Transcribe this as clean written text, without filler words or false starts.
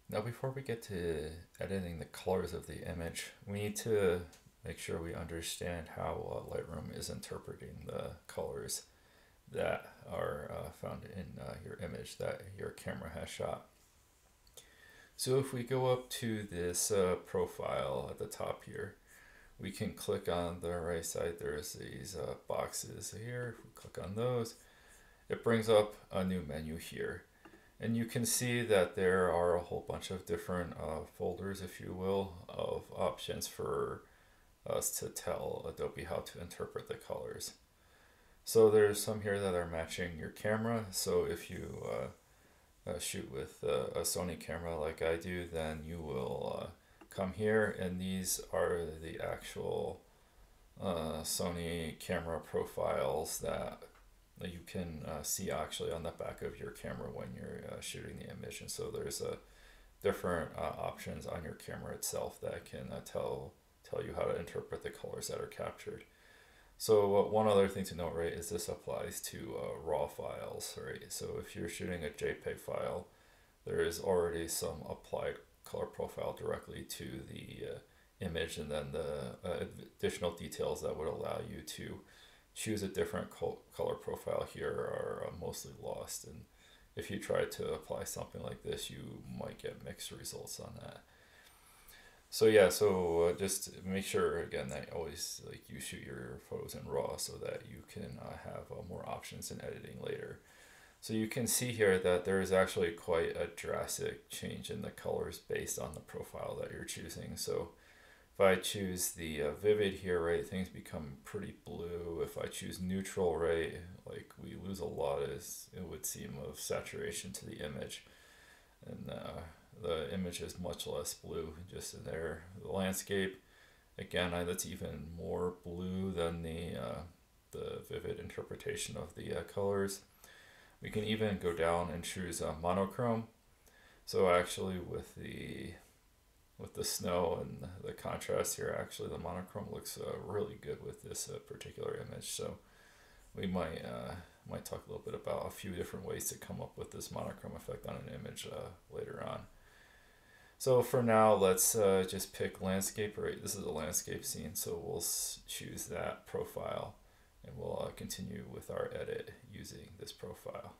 Now, before we get to editing the colors of the image, we need to make sure we understand how Lightroom is interpreting the colors that are found in your image that your camera has shot. So if we go up to this profile at the top here, we can click on the right side. There's these boxes here. If we click on those, it brings up a new menu here. And you can see that there are a whole bunch of different folders, if you will, of options for us to tell Adobe how to interpret the colors. So there's some here that are matching your camera. So if you shoot with a Sony camera like I do, then you will come here, and these are the actual Sony camera profiles that you can see actually on the back of your camera when you're shooting the image. And so there's different options on your camera itself that can tell you how to interpret the colors that are captured. So one other thing to note, right, is this applies to raw files, right? So if you're shooting a JPEG file, there is already some applied color profile directly to the image, and then the additional details that would allow you to choose a different color profile here are mostly lost. And if you try to apply something like this, you might get mixed results on that. So yeah, so just make sure again that always like you shoot your photos in RAW so that you can have more options in editing later. So you can see here that there is actually quite a drastic change in the colors based on the profile that you're choosing. So if I choose the vivid here, right, things become pretty blue. If I choose neutral, right, like we lose a lot, as it would seem, of saturation to the image. And the image is much less blue just in there. The landscape, again, that's even more blue than the vivid interpretation of the colors. We can even go down and choose monochrome. So actually with the snow and the contrast here, actually the monochrome looks really good with this particular image. So we might talk a little bit about a few different ways to come up with this monochrome effect on an image later on. So for now, let's just pick landscape, right? This is a landscape scene, so we'll choose that profile, and we'll continue with our edit using this profile.